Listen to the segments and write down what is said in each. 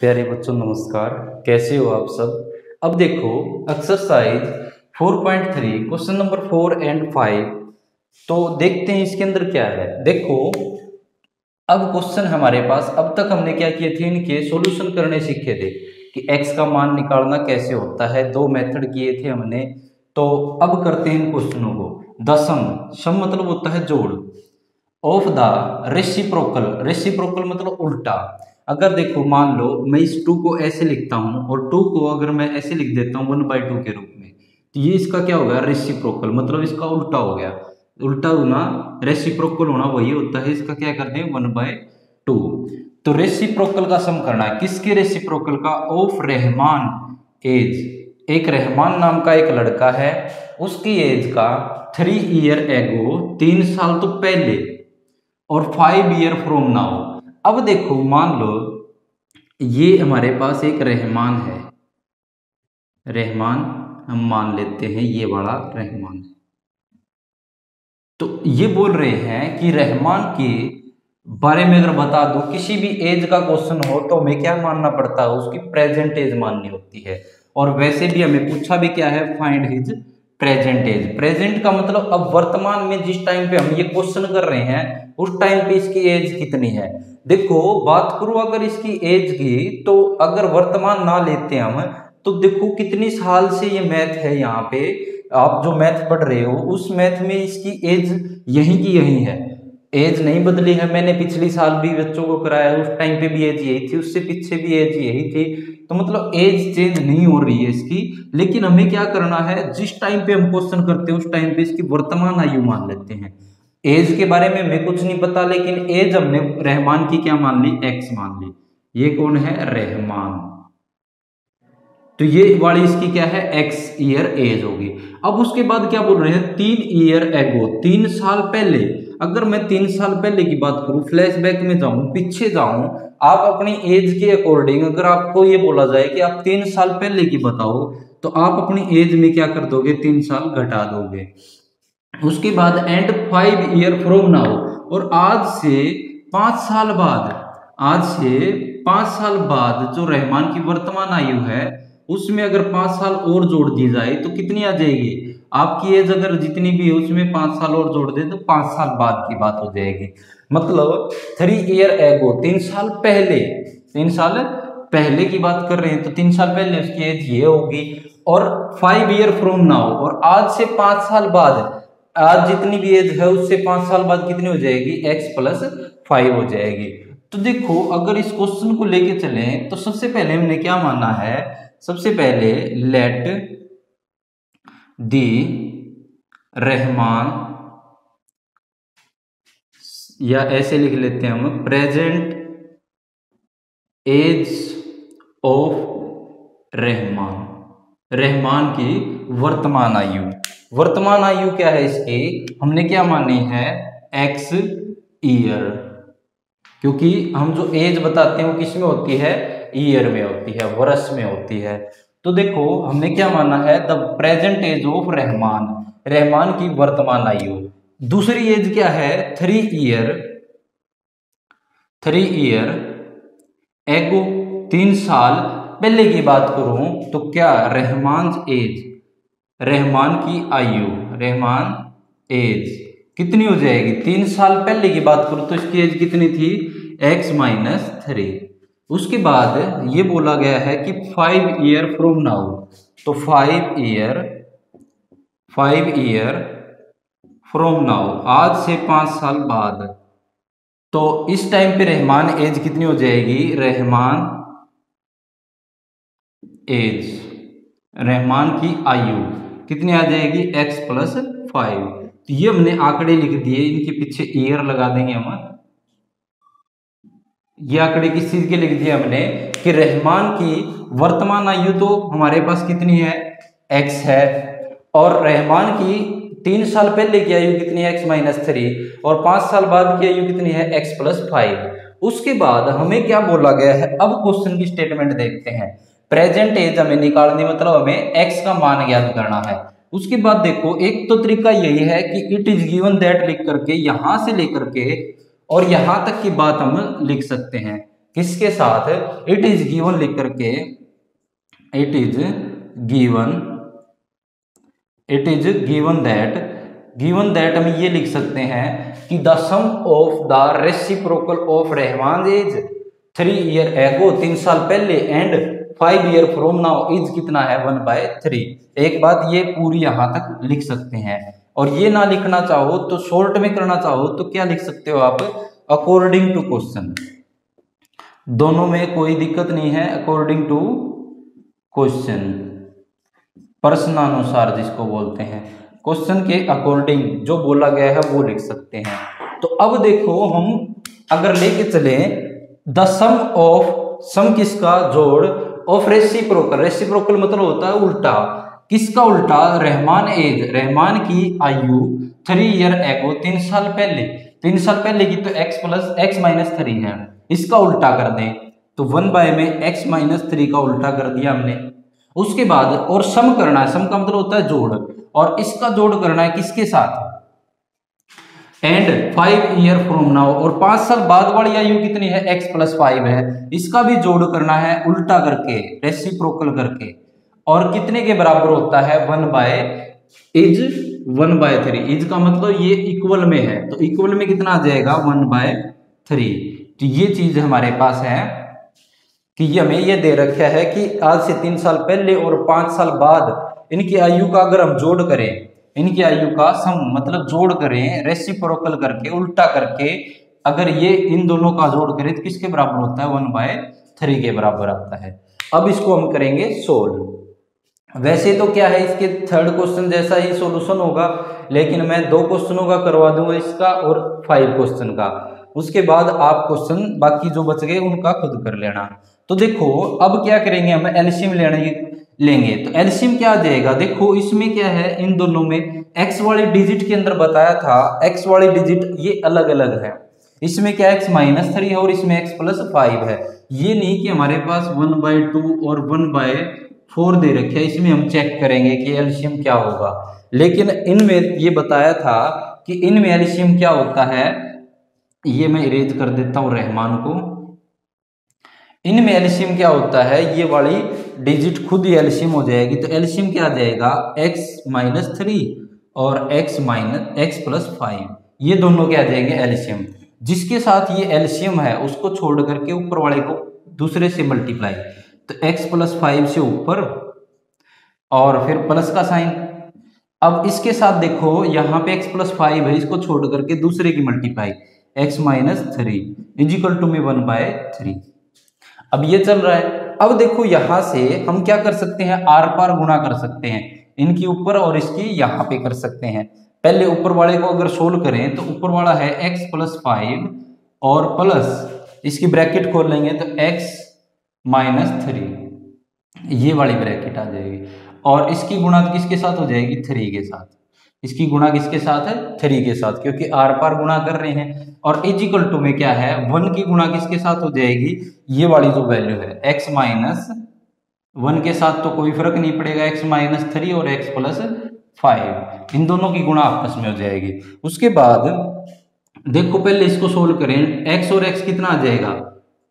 प्यारे बच्चों नमस्कार। कैसे हो आप सब। अब देखो एक्सरसाइज 4.3 क्वेश्चन नंबर 4 एंड 5। तो देखते हैं इसके अंदर क्या है। देखो अब क्वेश्चन हमारे पास, अब तक हमने क्या किए थे, इनके सॉल्यूशन करने सीखे थे कि x का मान निकालना कैसे होता है। दो मेथड किए थे हमने। तो अब करते हैं इन क्वेश्चनों को। सम मतलब होता है जोड़। ऑफ द रेसिप्रोकल मतलब उल्टा। अगर देखो मान लो मैं इस 2 को ऐसे लिखता हूं और 2 को अगर मैं ऐसे लिख देता हूं 1/2 के रूप में, तो ये इसका क्या होगा, रेसिप्रोकल मतलब इसका उल्टा हो गया। उल्टा होना, रेसिप्रोकल होना वही होता है। इसका क्या कर दें 1/2। तो रेसिप्रोकल का सम करना है। किसके रेसिप्रोकल का? Of Rahman age. एक रहमान नाम का एक लड़का है, उसकी एज का 3 ईयर एगो 3 साल तो पहले और 5 ईयर फ्रॉम नाउ। अब देखो मान लो ये हमारे पास एक रहमान है। रहमान हम मान लेते हैं, ये वाला रहमान है। तो ये बोल रहे हैं कि रहमान के बारे में अगर बता दो, किसी भी एज का क्वेश्चन हो तो हमें क्या मानना पड़ता है, उसकी प्रेजेंट एज माननी होती है। और वैसे भी हमें पूछा भी क्या है, find his present age. Present का मतलब अब वर्तमान में जिस टाइम पे हम ये क्वेश्चन कर रहे हैं उस टाइम पे इसकी एज कितनी है। देखो बात करूं अगर इसकी एज की, तो अगर वर्तमान ना लेते हम तो देखो कितनी साल से ये मैथ है। यहाँ पे आप जो मैथ पढ़ रहे हो उस मैथ में इसकी एज यही की यही है। एज नहीं बदली है। मैंने पिछली साल भी बच्चों को कराया, उस टाइम पे भी एज यही थी, उससे पीछे भी एज यही थी। तो मतलब एज चेंज नहीं हो रही है इसकी। लेकिन हमें क्या करना है, जिस टाइम पे हम क्वेश्चन करते हैं उस टाइम पे इसकी वर्तमान आयु मान लेते हैं। एज के बारे में हमें कुछ नहीं पता, लेकिन एज हमने रहमान की क्या मान ली, एक्स मान ली। ये कौन है, रहमान। तो ये वाली इसकी क्या है, एक्स ईयर एज होगी। अब उसके बाद क्या बोल रहे हैं, 3 ईयर एगो 3 साल पहले। अगर मैं 3 साल पहले की बात करूं, फ्लैशबैक में जाऊं, पीछे जाऊं, आप अपनी एज के अकॉर्डिंग अगर आपको ये बोला जाए कि आप 3 साल पहले की बताओ, तो आप अपनी एज में क्या कर दोगे, 3 साल घटा दोगे। उसके बाद एंड 5 ईयर फ्रॉम नाउ, और आज से 5 साल बाद, आज से 5 साल बाद जो रहमान की वर्तमान आयु है उसमें अगर 5 साल और जोड़ दी जाए तो कितनी आ जाएगी। आपकी एज अगर जितनी भी है उसमें 5 साल और जोड़ दे तो 5 साल बाद की बात हो जाएगी। मतलब 3 ईयर एगो 3 साल पहले, 3 साल पहले की बात कर रहे हैं तो 3 साल पहले उसकी एज ये होगी। और 5 ईयर फ्रॉम नाउ, और आज से 5 साल बाद, आज जितनी भी एज है उससे 5 साल बाद कितनी हो जाएगी, x + 5 हो जाएगी। तो देखो अगर इस क्वेश्चन को लेके चले तो सबसे पहले हमने क्या माना है, सबसे पहले लेट दी रहमान, या ऐसे लिख लेते हैं हम, present age of Rahman. Rahman की वर्तमान आयु, वर्तमान आयु क्या है इसकी, हमने क्या मानी है, x ईयर। क्योंकि हम जो एज बताते हैं वो किस में होती है, ईयर में होती है, वर्ष में होती है। तो देखो हमने क्या माना है, the present age of Rahman, Rahman की वर्तमान आयु। दूसरी एज क्या है, 3 ईयर एगो 3 साल पहले की बात करूं तो क्या, रहमान एज, रहमान की आयु, रहमान एज कितनी हो जाएगी, 3 साल पहले की बात करूं तो इसकी एज कितनी थी, x - 3। उसके बाद ये बोला गया है कि 5 ईयर फ्रॉम नाउ, तो 5 ईयर फ्रॉम नाउ, आज से 5 साल बाद। तो इस टाइम पे रहमान एज कितनी हो जाएगी, रहमान एज, रहमान की आयु कितनी आ जाएगी, x + 5। तो ये हमने आंकड़े लिख दिए, इनके पीछे ईयर लगा देंगे हम। ये आंकड़े किस चीज के लिख दिए हमने, कि रहमान की वर्तमान आयु तो हमारे पास कितनी है, x है, और रहमान की 3 साल पहले की आयु कितनी है, x - 3, और 5 साल बाद की आयु कितनी है, x + 5। उसके बाद हमें क्या बोला गया है, अब क्वेश्चन की स्टेटमेंट देखते हैं। प्रेजेंट एज हमें निकालनी, मतलब हमें x का मान ज्ञात करना है। उसके बाद देखो एक तो तरीका यही है कि इट इज गिवन दैट लिख करके यहां से लेकर के और यहां तक की बात हम लिख सकते हैं। किसके साथ, इट इज गिवन लिख करके, इट इज गिवन दैट हम ये लिख सकते हैं कि the sum of the reciprocal of Rahman is 3 year ago, 3 साल पहले, and 5 year from now is कितना है 1/3। एक बात ये पूरी यहां तक लिख सकते हैं। और ये ना लिखना चाहो तो शॉर्ट में करना चाहो तो क्या लिख सकते हो आप, अकॉर्डिंग टू क्वेश्चन। दोनों में कोई दिक्कत नहीं है, अकॉर्डिंग टू क्वेश्चन, प्रश्नानुसार जिसको बोलते हैं, क्वेश्चन के अकॉर्डिंग जो बोला गया है वो लिख सकते हैं। तो अब देखो हम अगर लेके चले द सम ऑफ, सम किसका, जोड़, ऑफ रेसिप्रोकल मतलब होता है उल्टा, किसका उल्टा, रहमान एज, रहमान की आयु 3 ईयर एगो, 3 साल पहले, 3 साल पहले की तो x प्लस x माइनस 3 है, इसका उल्टा कर दें तो 1 में x माइनस 3 का उल्टा कर दिया हमने। उसके बाद और सम करना है, सम का मतलब होता है जोड़, और इसका जोड़ करना है किसके साथ, एंड 5 ईयर फ्रॉम नाउ, और 5 साल बाद वाली आयु कितनी है, x प्लस 5 है, इसका भी जोड़ करना है उल्टा करके, रेसिप्रोकल करके, और कितने के बराबर होता है 1/3। इज का मतलब ये इक्वल में है, तो इक्वल में कितना आ जाएगा 1/3। तो ये चीज हमारे पास है कि ये हमें ये दे रखा है कि आज से 3 साल पहले और 5 साल बाद इनकी आयु का अगर हम जोड़ करें, इनकी आयु का सम मतलब जोड़ करें रेसिप्रोकल करके, उल्टा करके, अगर ये इन दोनों का जोड़ करें तो किसके बराबर होता है 1/3 के बराबर आता है। अब इसको हम करेंगे सोल्व। वैसे तो क्या है, इसके थर्ड क्वेश्चन जैसा ही सॉल्यूशन होगा, लेकिन मैं 2 क्वेश्चनों का करवा दूंगा इसका और 5 क्वेश्चन का, उसके बाद आप क्वेश्चन बाकी जो बच गए उनका खुद कर लेना। तो देखो अब क्या करेंगे, हम एलसीएम लेंगे तो एलसीएम क्या आ जाएगा, देखो इसमें क्या है, इन दोनों में x वाली डिजिट के अंदर बताया था, x वाली डिजिट ये अलग अलग है, इसमें क्या x माइनस 3 है और इसमें x प्लस 5 है। ये नहीं कि हमारे पास 1/2 और 1/4 दे रखे है, इसमें हम चेक करेंगे कि एलसीएम क्या होगा, लेकिन इनमें ये बताया था कि इनमें एलसीएम क्या होता है, ये मैं इरेज कर देता हूं रहमान को। इनमें एलसीएम क्या होता है, ये वाली डिजिट खुद ही एलसीएम हो जाएगी, तो एलसीएम क्या आ जाएगा x माइनस 3 और x प्लस 5, ये दोनों क्या आ जाएंगे एलसीएम। जिसके साथ ये एलसीएम है उसको छोड़ करके ऊपर वाले को दूसरे से मल्टीप्लाई, तो x प्लस 5 से ऊपर और फिर प्लस का साइन। अब इसके साथ देखो यहाँ पे x प्लस 5 है, इसको छोड़ करके दूसरे की multiply, x minus 3 is equal to में 1/3। अब ये चल रहा है। अब देखो यहां से हम क्या कर सकते हैं, आर पार गुणा कर सकते हैं, इनकी ऊपर और इसकी यहाँ पे कर सकते हैं। पहले ऊपर वाले को अगर सोल्व करें तो ऊपर वाला है x प्लस 5 और प्लस इसकी ब्रैकेट खोल लेंगे तो x माइनस 3, ये वाली ब्रैकेट आ जाएगी, और इसकी गुणा किसके साथ हो जाएगी 3 के साथ, इसकी गुणा किसके साथ है 3 के साथ, क्योंकि आर पार गुणा कर रहे हैं। और इजिकल टू में क्या है 1 की गुणा किसके साथ हो जाएगी, ये वाली जो वैल्यू है x माइनस 1 के साथ तो कोई फर्क नहीं पड़ेगा, x माइनस 3 और x प्लस 5 इन दोनों की गुणा आपस में हो जाएगी। उसके बाद देखो पहले इसको सोल्व करें, x और x कितना आ जाएगा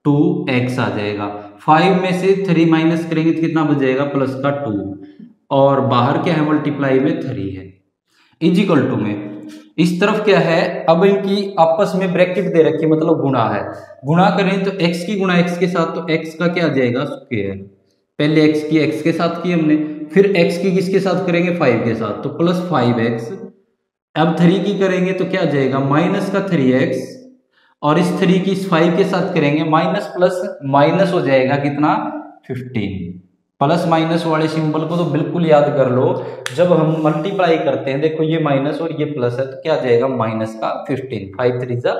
2x आ जाएगा, 5 में से 3 माइनस करेंगे तो कितना बच जाएगा प्लस का 2, और बाहर क्या है मल्टीप्लाई में 3 है, इजिकल टू में इस तरफ क्या है, अब इनकी आपस में ब्रैकेट दे रखी मतलब गुणा है, गुणा करें तो x की गुणा x के साथ तो x का क्या आ जाएगा स्क्वायर, पहले x की x के साथ की हमने, फिर x की किसके साथ करेंगे 5 के साथ तो प्लस 5x, अब 3 की करेंगे तो क्या आ जाएगा माइनस का 3x, और इस 3 की इस 5 के साथ करेंगे माइनस प्लस माइनस हो जाएगा कितना 15। प्लस माइनस वाले सिंबल को तो बिल्कुल याद कर लो, जब हम मल्टीप्लाई करते हैं देखो ये माइनस और ये प्लस है तो क्या आ जाएगा माइनस का 15, 5 3 जा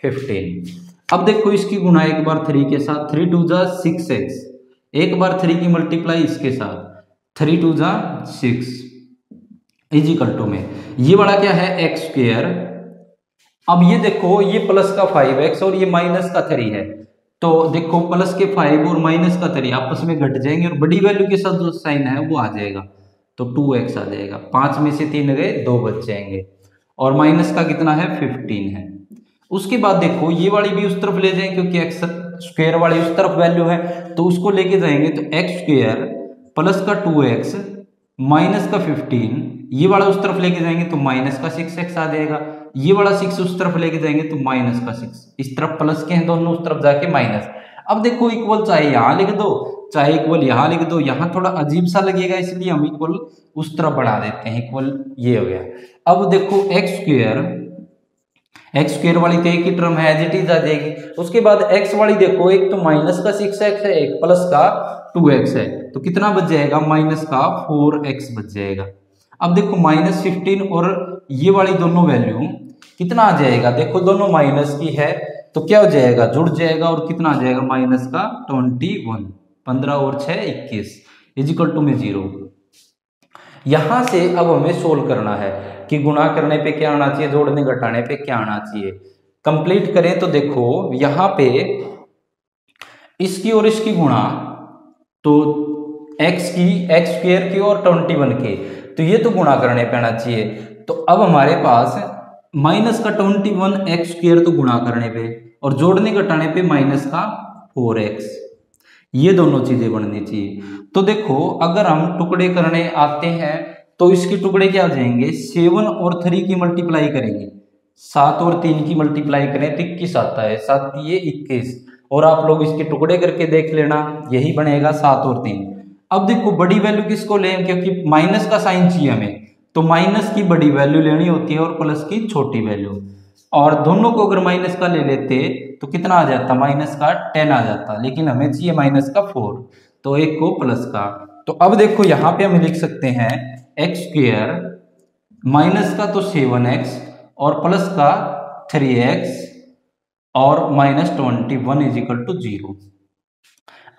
15। अब देखो इसकी गुणा एक बार 3 के साथ, 3 2 जा 6x, एक बार 3 की मल्टीप्लाई इसके साथ 3 2 जा 6 इजिकल टू में ये वाला क्या है x स्क्वायर। अब ये देखो ये प्लस का 5x और ये माइनस का 3 है, तो देखो प्लस के 5 और माइनस का 3 आपस में घट जाएंगे और बड़ी वैल्यू के साथ जो साइन है वो आ जाएगा, तो 2x आ जाएगा, 5 में से 3 गए 2 बच जाएंगे, और माइनस का कितना है 15 है। उसके बाद देखो ये वाली भी उस तरफ ले जाएं क्योंकि x स्क्वायर वाली उस तरफ वैल्यू है, तो उसको लेके जाएंगे तो एक्स स्क्वायर प्लस का 2x माइनस का 15, ये वाला उस तरफ लेके जाएंगे तो माइनस का 6x आ जाएगा, ये वाला 6 उस तरफ लेके जाएंगे तो माइनस का 6, इस तरफ प्लस के हैं दोनों, उस तरफ जाके माइनस। अब देखो इक्वल चाहे यहाँ लिख दो चाहे इक्वल यहाँ लिख दो, यहाँ थोड़ा अजीब सा लगेगा इसलिए हम इक्वल उस तरफ बढ़ा देते हैं, इक्वल ये हो गया। अब देखो एक्स स्क्वायर वाली तो एक ही टर्म है, एज इट इज आ जाएगी। उसके बाद एक्स वाली देखो, एक तो माइनस का 6x है, एक प्लस का 2x है, तो कितना बच जाएगा, माइनस का 4x बच जाएगा। अब देखो माइनस 15 और ये वाली दोनों वैल्यू कितना आ जाएगा, देखो दोनों माइनस की है तो क्या हो जाएगा, जुड़ जाएगा, और कितना आ जाएगा माइनस का 21, 15 और 6 21 इजिकल टू में 0। यहां से अब हमें सोल्व करना है कि गुणा करने पे क्या आना चाहिए, जोड़ने घटाने पे क्या आना चाहिए। कंप्लीट करें तो देखो यहां पे इसकी और इसकी गुणा, तो x स्क्वायर की और 21 के, तो ये तो गुणा करने पे आना चाहिए। तो अब हमारे पास माइनस का 21 एक्स स्क्वायर तो गुणा करने पे, और जोड़ने घटाने पे माइनस का 4x, ये दोनों चीजें बननी चाहिए। तो देखो अगर हम टुकड़े करने आते हैं तो इसके टुकड़े क्या हो जाएंगे, 7 और 3 की मल्टीप्लाई करेंगे, 7 और 3 की मल्टीप्लाई करें तो 21 आता है, 7 ये 21, और आप लोग इसके टुकड़े करके देख लेना, यही बनेगा 7 और 3। अब देखो बड़ी वैल्यू किसको लें, क्योंकि माइनस का साइन चाहिए हमें, तो माइनस की बड़ी वैल्यू लेनी होती है और प्लस की छोटी वैल्यू, और दोनों को अगर माइनस का ले लेते तो कितना आ जाता, माइनस का 10 आ जाता, लेकिन हमें चाहिए माइनस का 4, तो एक को प्लस का। तो अब देखो यहाँ पे हम लिख सकते हैं एक्स स्क्वायर माइनस का तो 7x और प्लस का 3x और माइनस 21 इजिकल टू 0।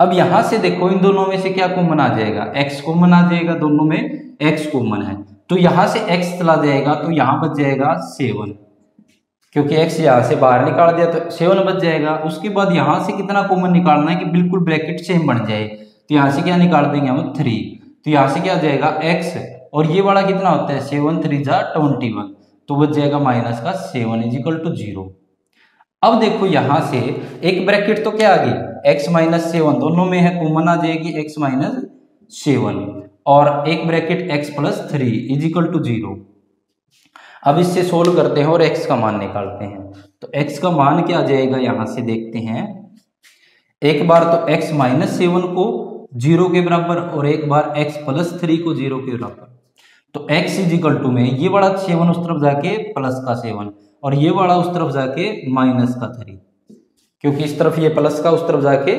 अब यहां से देखो इन दोनों में से क्या कॉमन आ जाएगा, x कॉमन आ जाएगा, दोनों में x कॉमन है, तो यहां से x चला जाएगा तो यहां बच जाएगा 7, क्योंकि x यहां से बाहर निकाल दिया तो 7 बच जाएगा। उसके बाद यहां से कितना कॉमन निकालना है कि बिल्कुल ब्रैकेट सेम बन जाए, तो यहां से क्या निकाल देंगे हम 3, तो यहां से क्या आ जाएगा x, और ये वाला कितना होता है 7 3 जा 21, तो बच जाएगा माइनस का 7 इजिकल टू 0। अब देखो यहां से एक ब्रैकेट तो क्या आ गई, x माइनस 7 दोनों में है, कॉमन आ जाएगी x माइनस 7, और एक bracket x plus 3 is equal to 0। अब इससे सोल्व करते हैं और x का मान निकालते हैं, तो x का मान क्या आ जाएगा, यहां से देखते हैं, एक बार तो x माइनस 7 को 0 के बराबर और एक बार x प्लस 3 को 0 के बराबर, तो x इजिकल टू में ये वाला 7 उस तरफ जाके प्लस का 7 और ये वाला उस तरफ जाके माइनस का 3, क्योंकि इस तरफ ये प्लस का उस तरफ जाके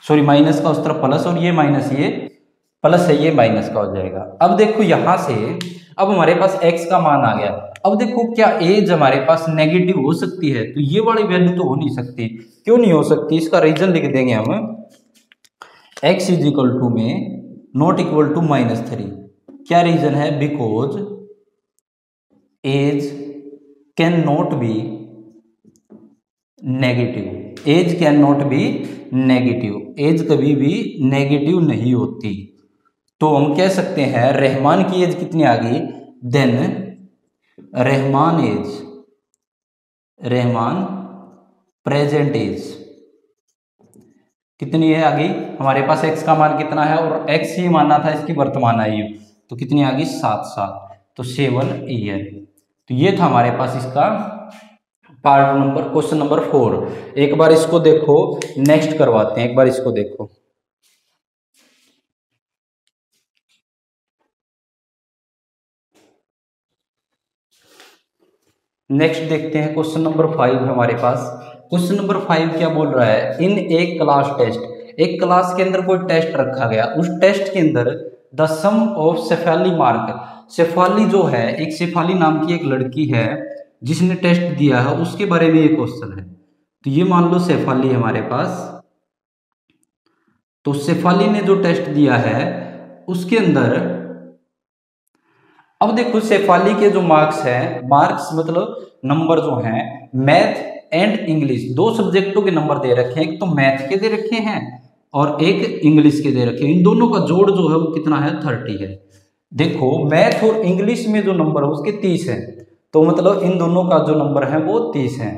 सॉरी माइनस का उस तरफ प्लस, और ये माइनस ये प्लस है, ये माइनस का हो जाएगा। अब देखो यहां से अब हमारे पास x का मान आ गया। अब देखो क्या एज हमारे पास नेगेटिव हो सकती है, तो ये वाली वैल्यू तो हो नहीं सकती, क्यों नहीं हो सकती, इसका रीजन लिख देंगे हम, x इजिकल टू में नॉट इक्वल टू -3। क्या रीजन है, because age can not be negative, age can not be negative, age कभी भी नेगेटिव नहीं होती। तो हम कह सकते हैं रहमान की एज कितनी आ गई, then Rahman age, Rahman present age कितनी है आ गई, हमारे पास x का मान कितना है और x ही मानना था इसकी वर्तमान आयु, तो कितनी आ गई 7 साल, तो 7 ईयर। तो ये था हमारे पास इसका पार्ट नंबर, क्वेश्चन नंबर 4। एक बार इसको देखो, नेक्स्ट करवाते हैं, एक बार इसको देखो। नेक्स्ट देखते हैं क्वेश्चन नंबर 5 हमारे पास। क्वेश्चन नंबर 5 क्या बोल रहा है, इन एक क्लास टेस्ट, एक क्लास के अंदर कोई टेस्ट रखा गया, उस टेस्ट के अंदर the sum of Shefali mark, Shefali जो है, एक शेफाली नाम की एक लड़की है जिसने टेस्ट दिया है, उसके बारे में ये क्वेश्चन है। तो ये मान लो शेफाली है हमारे पास, तो शेफाली ने जो टेस्ट दिया है उसके अंदर, अब देखो शेफाली के जो मार्क्स हैं, मार्क्स मतलब नंबर जो हैं, मैथ एंड इंग्लिश, दो सब्जेक्टों के नंबर दे रखे हैं, एक तो मैथ के दे रखे हैं और एक इंग्लिश के दे रखे हैं, इन दोनों का जोड़ जो है वो कितना है 30 है। देखो मैथ और इंग्लिश में जो नंबर है उसके 30 है, तो मतलब इन दोनों का जो नंबर है वो 30 है।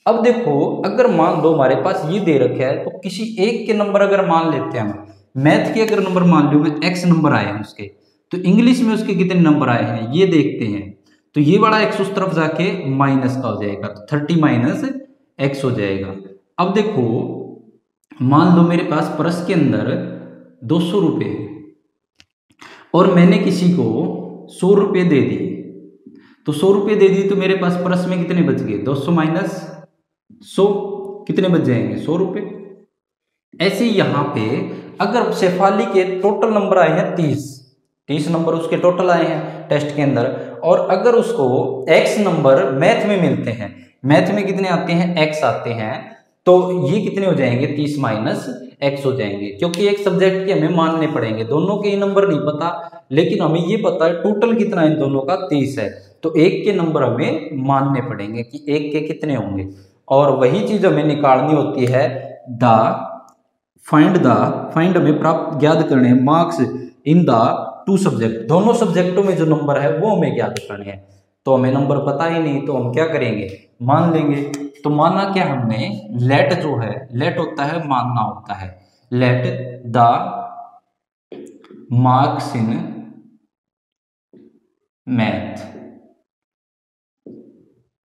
अब देखो अगर मान लो हमारे पास ये दे रखा है, तो किसी एक के नंबर अगर मान लेते हैं हम, मैथ के अगर नंबर मान लो मैं x नंबर आए हैं उसके, तो इंग्लिश में उसके कितने नंबर आए हैं ये देखते हैं। तो ये वाला x उस तरफ जाके माइनस का हो जाएगा, तो 30 माइनस x हो जाएगा। अब देखो मान लो मेरे पास पर्स के अंदर 200 रुपये और मैंने किसी को 100 रुपये दे दिए, तो 100 रुपये दे दिए तो मेरे पास पर्स में कितने बच गए, 200 माइनस 100 कितने बच जाएंगे, 100 रुपये। ऐसे यहाँ पे अगर शेफाली के टोटल नंबर आए हैं 30 नंबर उसके टोटल आए हैं टेस्ट के अंदर, और अगर उसको x नंबर मैथ में मिलते हैं, मैथ में कितने आते हैं, x आते हैं, तो ये कितने हो जाएंगे, 30 माइनस x हो जाएंगे, क्योंकि एक सब्जेक्ट के हमें मानने पड़ेंगे, दोनों के ही नंबर नहीं पता, लेकिन हमें ये पता है टोटल कितना इन दोनों का 30 है, तो एक के नंबर हमें मानने पड़ेंगे कि एक के कितने होंगे, और वही चीज हमें निकालनी होती है फाइंड हमें प्राप्त ज्ञात करने हैं marks in the two subject, दोनों सब्जेक्टों में जो नंबर है वो हमें ज्ञात करने हैं। तो हमें नंबर पता ही नहीं, तो हम क्या करेंगे, मान लेंगे। तो माना क्या हमने, लेट जो है, लेट होता है मानना होता है, let the marks in math,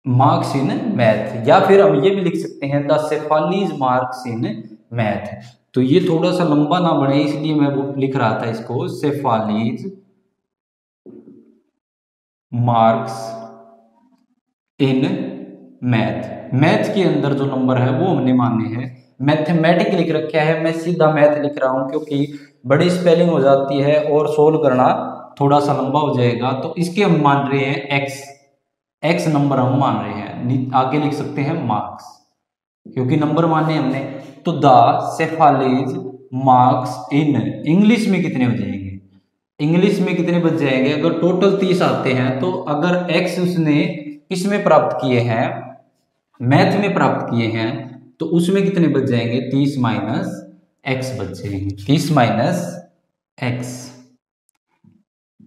marks in math, या फिर हम ये भी लिख सकते हैं the Shefali's marks in math. तो ये थोड़ा सा लंबा ना बने इसलिए मैं वो लिख रहा था इसको, Shefali's marks in math, math के अंदर जो नंबर है वो हमने माने हैं। मैथमेटिक लिख रखा है, मैं सीधा मैथ लिख रहा हूं क्योंकि बड़ी स्पेलिंग हो जाती है और सोल्व करना थोड़ा सा लंबा हो जाएगा, तो इसके हम मान रहे हैं एक्स नंबर हम मान रहे हैं, आगे लिख सकते हैं मार्क्स, क्योंकि नंबर माने हमने। तो the Shefali's marks in, English में कितने हो जाएंगे, इंग्लिश में कितने बच जाएंगे, अगर टोटल 30 आते हैं, तो अगर एक्स उसने किसमें प्राप्त किए हैं, मैथ में प्राप्त किए हैं, तो उसमें कितने बच जाएंगे, 30 माइनस एक्स बच जाएंगे, 30 माइनस एक्स।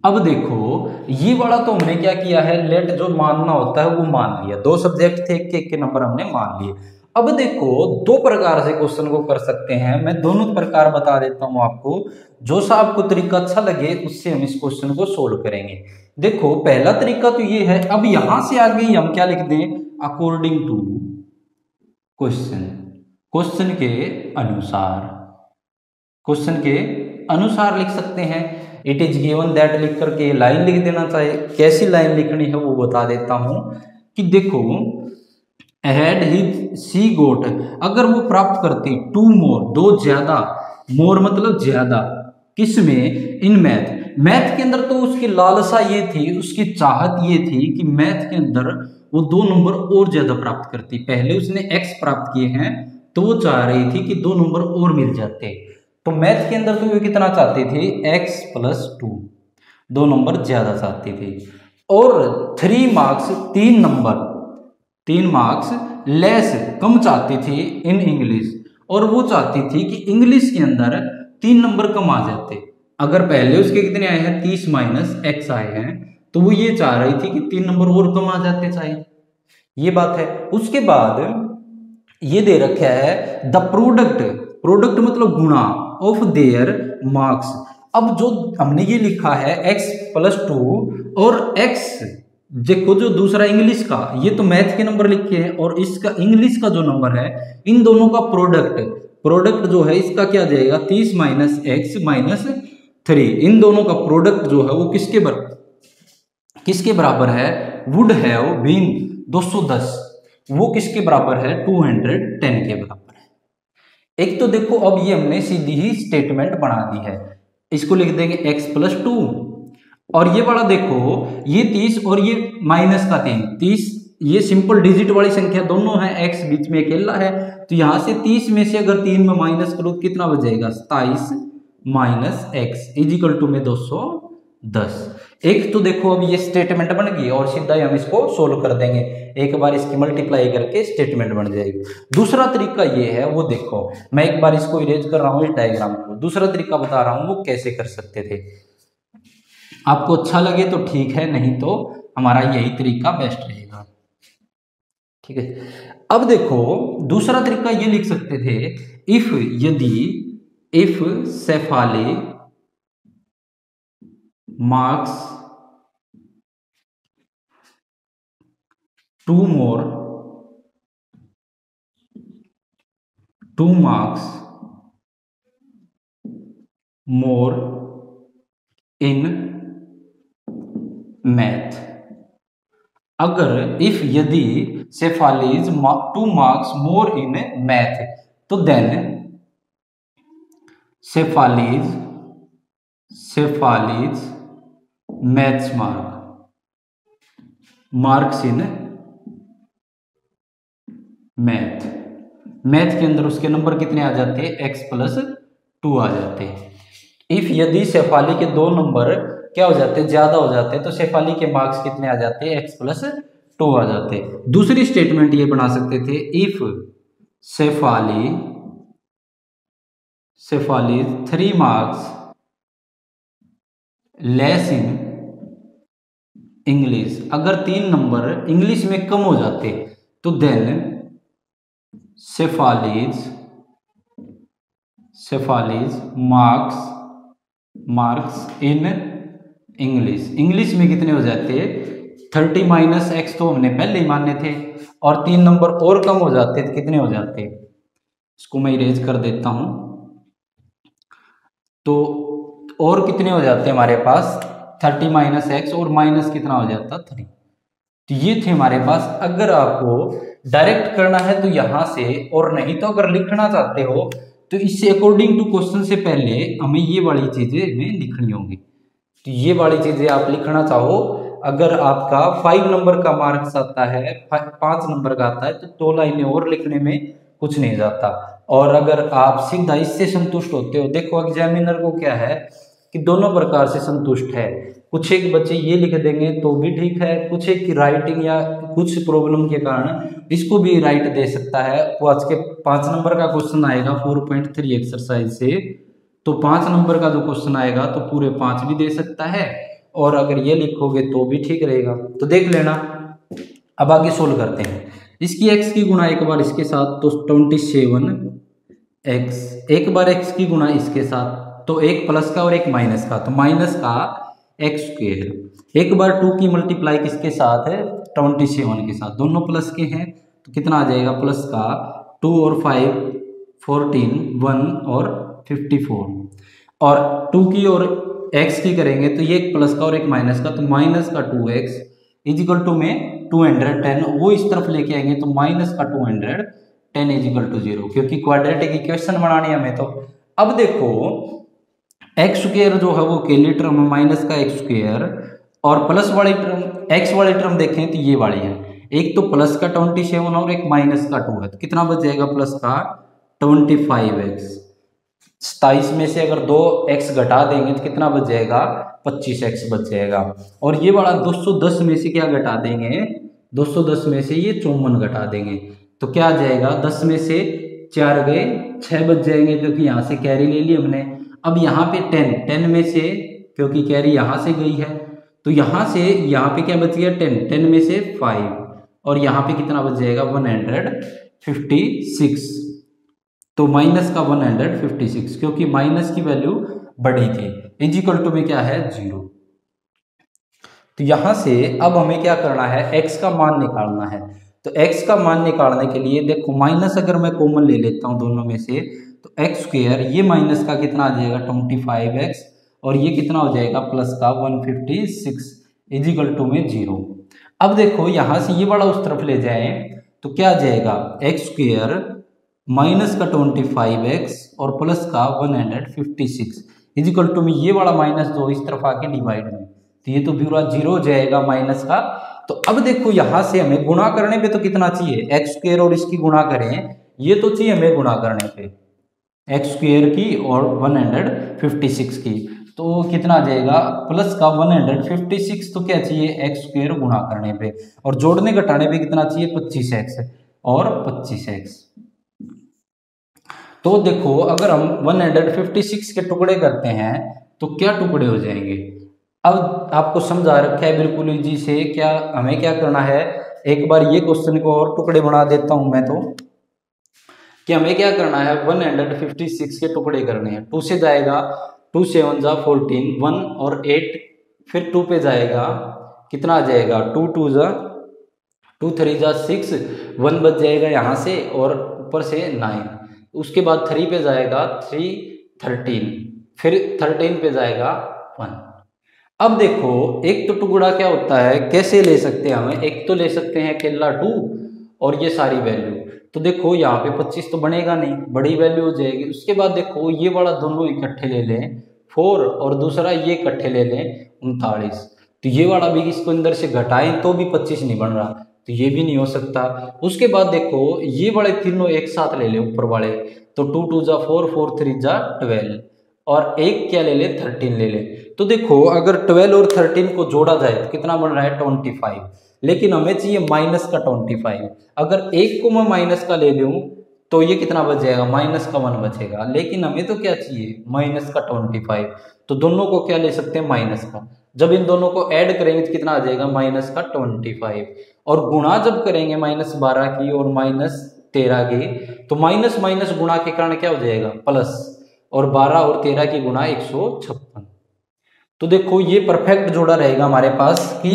अब देखो ये वाला तो हमने क्या किया है, लेट जो मानना होता है वो मान लिया, दो सब्जेक्ट थे, एक के नंबर हमने मान लिए। अब देखो दो प्रकार से क्वेश्चन को कर सकते हैं, मैं दोनों प्रकार बता देता हूं आपको, जो सा आपको तरीका अच्छा लगे उससे हम इस क्वेश्चन को सोल्व करेंगे। देखो पहला तरीका तो ये है, अब यहां से आगे हम क्या लिख दें, अकॉर्डिंग टू क्वेश्चन, क्वेश्चन के अनुसार, क्वेश्चन के अनुसार लिख सकते हैं। इट इज गिवन दैट लिख करके लाइन लिख देना चाहिए, कैसी लाइन लिखनी है वो बता देता हूं कि देखो हैड ही सी गोट, अगर वो प्राप्त करती टू मोर, दो ज्यादा, मोर मतलब ज्यादा, किसमें, इन मैथ, मैथ के अंदर तो उसकी लालसा ये थी, उसकी चाहत ये थी कि मैथ के अंदर वो दो नंबर और ज्यादा प्राप्त करती, पहले उसने एक्स प्राप्त किए हैं तो वो चाह रही थी कि दो नंबर और मिल जाते, तो मैथ के अंदर तो वो कितना चाहती थी, x+2, दो नंबर ज्यादा चाहती थी, और 3 मार्क्स, 3 मार्क्स लेस, कम चाहती थी इन इंग्लिश, और वो चाहती थी कि इंग्लिश के अंदर 3 नंबर कम आ जाते, अगर पहले उसके कितने आए हैं, 30 माइनस एक्स आए हैं, तो वो ये चाह रही थी कि 3 नंबर और कम आ जाते चाहिए, ये बात है। उसके बाद ये दे रखा है द प्रोडक्ट मतलब गुणा ऑफ देयर मार्क्स, अब जो हमने ये लिखा है x+2 और x, देखो जो दूसरा इंग्लिश का, ये तो मैथ के नंबर लिखे हैं, और इसका इंग्लिश का जो नंबर है, इन दोनों का प्रोडक्ट जो है इसका क्या जाएगा, 30 माइनस एक्स माइनस 3, इन दोनों का प्रोडक्ट जो है वो किसके बराबर है, वुड हैव बीन 210, वो किसके बराबर है, 210 के बराबर है। एक तो देखो अब ये हमने सीधी ही स्टेटमेंट बना दी है, इसको लिख देंगे x+2, और ये वाला देखो ये 30 और ये माइनस का 30, ये सिंपल डिजिट वाली संख्या दोनों है, x बीच में अकेला है, तो यहां से 30 में से अगर 3 में माइनस करो कितना बच जाएगा, 27 माइनस x इजिकल टू में 210। एक तो देखो अब ये स्टेटमेंट बन गई, और सीधा ही हम इसको सोल्व कर देंगे, एक बार इसकी मल्टीप्लाई करके स्टेटमेंट बन जाएगी। दूसरा तरीका ये है, वो देखो मैं एक बार इसको इरेज कर रहा हूँ इस डायग्राम को, दूसरा तरीका बता रहा हूँ वो कैसे कर सकते थे, आपको अच्छा लगे तो ठीक है, नहीं तो हमारा यही तरीका बेस्ट रहेगा। ठीक है। अब देखो दूसरा तरीका ये लिख सकते थे, इफ यदि if Shefali marks 2 marks more in math। अगर इफ यदि Shefali's 2 marks more in math, तो then Shefali's maths marks in math के अंदर उसके नंबर कितने आ जाते हैं, x+2 आ जाते हैं। इफ यदि शेफाली के 2 नंबर क्या हो जाते हैं, ज्यादा हो जाते हैं, तो शेफाली के मार्क्स कितने आ जाते हैं, x+2 आ जाते हैं। दूसरी स्टेटमेंट ये बना सकते थे, if Shefali 3 marks less in English, अगर 3 नंबर इंग्लिश में कम हो जाते तो then Shefali's marks in English में कितने हो जाते हैं, 30 - x तो हमने पहले ही माने थे, और 3 नंबर और कम हो जाते तो कितने हो जाते, इसको मैं इरेज कर देता हूं, तो और कितने हो जाते हैं हमारे पास 30 - x और माइनस कितना हो जाता 3। तो ये थे हमारे पास। अगर आपको डायरेक्ट करना है तो यहां से, और नहीं तो अगर लिखना चाहते हो तो इससे अकॉर्डिंग टू क्वेश्चन से पहले हमें ये वाली चीजें हमें लिखनी होंगी। तो ये वाली चीजें आप लिखना चाहो, अगर आपका 5 नंबर का मार्क्स आता है, 5 नंबर का आता है, तो 2 लाइनें और लिखने में कुछ नहीं जाता। और अगर आप सीधा इससे संतुष्ट होते हो, देखो एग्जामिनर को क्या है कि दोनों प्रकार से संतुष्ट है, कुछ एक बच्चे ये लिख देंगे तो भी ठीक है, कुछ एक की राइटिंग या कुछ प्रॉब्लम के कारण इसको भी राइट दे सकता है। तो आज के 5 नंबर का क्वेश्चन आएगा 4.3 एक्सरसाइज से, तो 5 नंबर का जो क्वेश्चन आएगा तो पूरे 5 भी दे सकता है, और अगर ये लिखोगे तो भी ठीक रहेगा। तो देख लेना। अब आगे सोल्व करते हैं। इसकी x की गुणा एक बार इसके साथ तो 27x, एक बार x की गुणा इसके साथ तो एक प्लस का और एक माइनस का, तो माइनस का x²। एक बार 2 की मल्टीप्लाई किसके साथ है, 27 के साथ, दोनों प्लस के हैं, तो कितना आ जाएगा प्लस का 2 और 5 14 1 और 54, और 2 की और x की करेंगे तो ये एक प्लस का और एक माइनस का, तो माइनस का 2x इजिकल टू में 210, वो इस तरफ लेके आएंगे तो माइनस का 210 इजिकल टू 0, क्योंकि क्वाड्रेटिक इक्वेशन बनानी है हमें। तो अब देखो x² जो है वो अकेली टर्म है, माइनस का x², और प्लस वाली टर्म x वाली टर्म देखें तो ये वाली है, एक तो प्लस का 27 और एक माइनस का 2 है, तो कितना बच जाएगा प्लस का 25x। 27 में से अगर 2x घटा देंगे तो कितना बच जाएगा 25x बच जाएगा। और ये वाला 210 में से क्या घटा देंगे, 210 में से ये 54 घटा देंगे, तो क्या आ जाएगा 10 में से 4 गए 6 बच जाएंगे, क्योंकि यहाँ से कैरी ले ली हमने। अब यहाँ पे 10 में से, क्योंकि कैरी यहाँ से गई है, तो यहाँ से यहाँ पे क्या बच गया 10 में से 5, और यहाँ पे कितना बच जाएगा 156, तो माइनस का 156, क्योंकि माइनस की वैल्यू बढ़ी थी, इजिकल टू में क्या है 0। तो यहां से अब हमें क्या करना है, x का मान निकालना है। तो x का मान निकालने के लिए देखो, माइनस अगर मैं कॉमन ले लेता हूं दोनों में से, तो x², ये माइनस का कितना आ जाएगा 25x, और ये कितना हो जाएगा प्लस का 156 इजिकल टू में 0। अब देखो यहां से ये वाला उस तरफ ले जाएं तो क्या आ जाएगा x² माइनस का 25x और प्लस का 156 इजिकल टू में ये वाला माइनस 2 इस तरफ आके डिवाइड में, तो ये तो पूरा 0 हो जाएगा माइनस का। तो अब देखो यहां से हमें गुणा करने पे तो कितना चाहिए, x² और इसकी गुणा करें, ये तो चाहिए हमें गुणा करने पे x² की और 156 की, तो कितना आ जाएगा प्लस का 156, तो क्या चाहिए x² गुणा करने पे, और जोड़ने घटाने पे कितना चाहिए 25x और 25x। तो देखो अगर हम 156 के टुकड़े करते हैं तो क्या टुकड़े हो जाएंगे। अब आपको समझा रखा है बिल्कुल इजी से, क्या हमें क्या करना है एक बार ये क्वेश्चन को और टुकड़े बना देता हूं मैं, तो कि हमें क्या करना है 156 के टुकड़े करने हैं। 2 से जाएगा 2 7 जा 14, 1 और 8, फिर 2 पे जाएगा कितना आ जाएगा 2 2 जा 2 3 जा 6, 1 बच जाएगा यहाँ से और ऊपर से 9, उसके बाद 3 पे जाएगा 3 13, फिर 13 पे जाएगा 1। अब देखो एक तो टुकड़ा क्या होता है, कैसे ले सकते हैं हमें, एक तो ले सकते हैं अकेला 2 और ये सारी वैल्यू, तो देखो यहाँ पे 25 तो बनेगा नहीं, बड़ी वैल्यू हो जाएगी। उसके बाद देखो ये वाला दोनों इकट्ठे ले लें 4 और दूसरा ये इकट्ठे ले लें 39, तो ये वाला भी इसको अंदर से घटाएं तो भी 25 नहीं बन रहा, तो ये भी नहीं हो सकता। उसके बाद देखो ये वाले तीनों एक साथ ले ले ऊपर वाले, तो 2 2 जा 4, 4 3 जा 12 और एक क्या ले ले 13 ले ले। तो देखो अगर 12 और 13 को जोड़ा जाए तो कितना बन रहा है 25, लेकिन हमें चाहिए माइनस का 25। अगर एक को मैं माइनस का ले लूँ तो ये कितना बच जाएगा, माइनस का 1 बचेगा, लेकिन हमें तो क्या चाहिए माइनस का 25, तो दोनों को क्या ले सकते हैं माइनस का। जब इन दोनों को ऐड करेंगे तो कितना आ जाएगा माइनस का 25, और गुणा जब करेंगे -12 की और -13 की, तो माइनस माइनस गुणा के कारण क्या हो जाएगा प्लस, और 12 और 13 की गुणा 156। तो देखो ये परफेक्ट जोड़ा रहेगा हमारे पास कि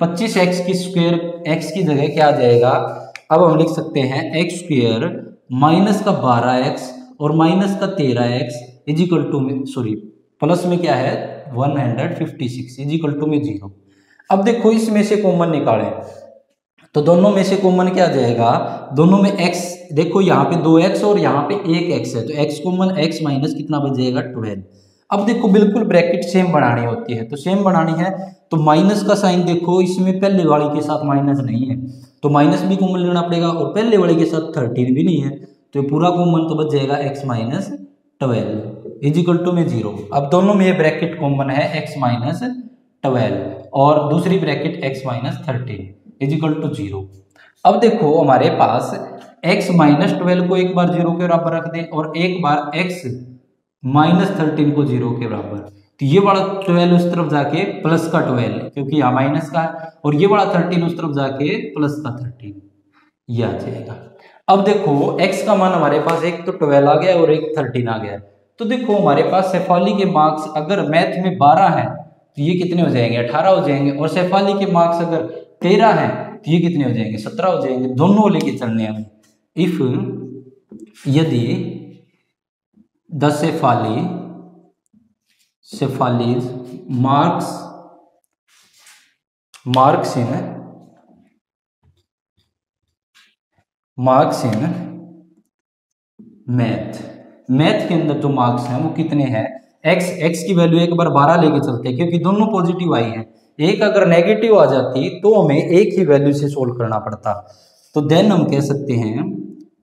25x की स्क्वायर x की जगह क्या आ जाएगा, अब हम लिख सकते हैं x स्क्वायर माइनस का 12x और माइनस का 13x इज इक्वल टू में सॉरी प्लस में क्या है 156 इज इक्वल टू में 0। अब देखो इसमें से कॉमन निकालें तो दोनों में से कॉमन क्या आ जाएगा, दोनों में x, देखो यहाँ पे 2x और यहाँ पे 1x है, तो x कॉमन, x माइनस कितना बच जाएगा 12। अब देखो बिल्कुल ब्रैकेट सेम बनानी होती है, तो सेम बनानी है तो माइनस का साइन देखो इसमें पहले वाली के साथ माइनस नहीं है, तो माइनस भी कॉमन लेना पड़ेगा, और पहले वाले के साथ 13 भी नहीं है, तो पूरा कॉमन तो बच जाएगा x minus 12 is equal to में 0। अब दोनों में ब्रैकेट कॉमन है x माइनस 12 और दूसरी bracket x minus 13 is equal to 0। अब देखो हमारे पास x माइनस 12 को एक बार 0 के बराबर रख दें और एक बार x माइनस 13 को 0 के बराबर, तो ये वाला 12 उस तरफ जाके प्लस का 12 क्योंकि यहाँ माइनस का है, और ये वाला 13 उस तरफ जाके प्लस का 13, ये आ जाएगा। अब देखो x का मान हमारे पास एक तो 12 आ गया और एक 13 आ गया, तो देखो हमारे पास शेफाली के मार्क्स अगर मैथ में 12 है तो ये कितने हो जाएंगे 18 हो जाएंगे, और शेफाली के मार्क्स अगर 13 है तो ये कितने हो जाएंगे 17 हो जाएंगे, दोनों लेके चलने हैं। इफ यदि the Shefali's marks in math के अंदर जो मार्क्स हैं वो कितने हैं, x की वैल्यू एक बार 12 लेके चलते हैं क्योंकि दोनों पॉजिटिव आई है, एक अगर नेगेटिव आ जाती तो हमें एक ही वैल्यू से सोल्व करना पड़ता, तो देन हम कह सकते हैं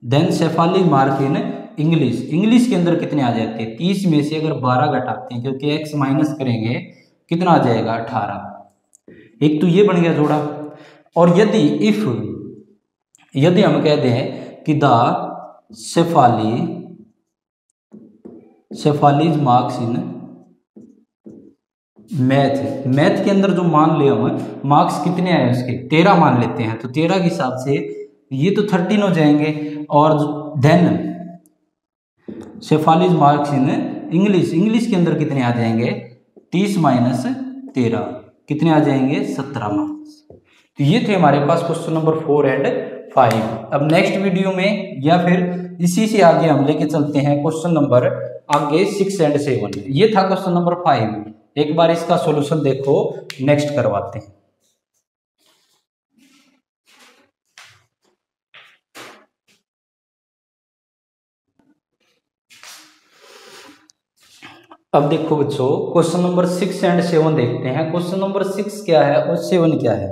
then Shefali mark in English के अंदर कितने आ जाते हैं 30 में से अगर 12 घटाते हैं क्योंकि x माइनस करेंगे कितना आ जाएगा 18, एक तो ये बन गया जोड़ा। और यदि हम कह दें कि the Shefali's marks in math के अंदर जो मान ले हम मार्क्स कितने आए उसके 13 मान लेते हैं, तो 13 के हिसाब से ये तो 13 हो जाएंगे, और then Shefali's marks in English के अंदर कितने आ जाएंगे 30 माइनस 13 कितने आ जाएंगे 17 मार्क्स। तो ये थे हमारे पास क्वेश्चन नंबर 4 एंड 5। अब नेक्स्ट वीडियो में या फिर इसी से आगे हम लेके चलते हैं क्वेश्चन नंबर आगे 6 एंड 7। ये था क्वेश्चन नंबर 5, एक बार इसका सॉल्यूशन देखो, नेक्स्ट करवाते हैं। अब देखो बच्चों क्वेश्चन नंबर 6 एंड 7 देखते हैं। क्वेश्चन नंबर 6 क्या है और 7 क्या है,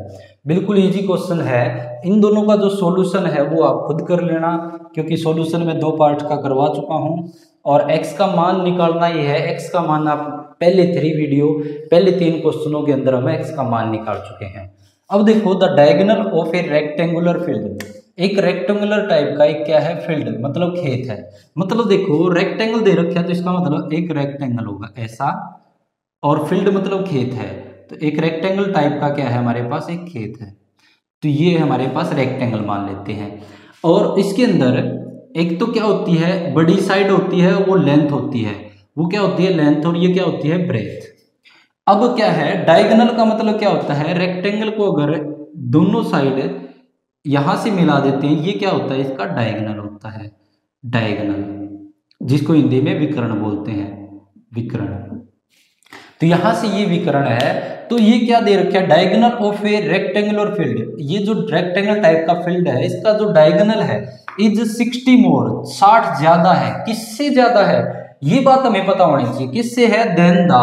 बिल्कुल इजी क्वेश्चन है। इन दोनों का जो सॉल्यूशन है वो आप खुद कर लेना क्योंकि सॉल्यूशन में 2 पार्ट का करवा चुका हूं, और x का मान निकालना ही है। x का मान आप पहले 3 क्वेश्चनों के अंदर हम x का मान निकाल चुके हैं। अब देखो the diagonal of A rectangular field, एक रेक्टेंगुलर टाइप का एक क्या है फील्ड, मतलब खेत है। मतलब देखो रेक्टेंगल दे रखा है तो इसका मतलब एक रेक्टेंगल होगा ऐसा, और फील्ड मतलब खेत है, तो एक रेक्टेंगल टाइप का क्या है हमारे पास एक खेत है। तो ये हमारे पास रेक्टेंगल मान लेते हैं। और इसके अंदर एक तो क्या होती है, बड़ी साइड होती है वो लेंथ होती है, वो क्या होती है लेंथ, और ये क्या होती है ब्रेथ। अब क्या है डायगोनल का मतलब क्या होता है, रेक्टेंगल को अगर दोनों साइड यहां से मिला देते हैं, ये क्या होता है इसका डायगोनल होता है, डायगोनल, जिसको हिंदी में विकर्ण बोलते हैं, विकर्ण। तो यहां से ये विकर्ण है, तो ये क्या दे रखा है diagonal of A rectangular field. ये जो रेक्टेंगल टाइप का फील्ड है इसका जो डायगोनल है इज 60 मोर, 60 ज्यादा है। किससे ज्यादा है ये बात हमें पता होनी चाहिए, किससे है, देन द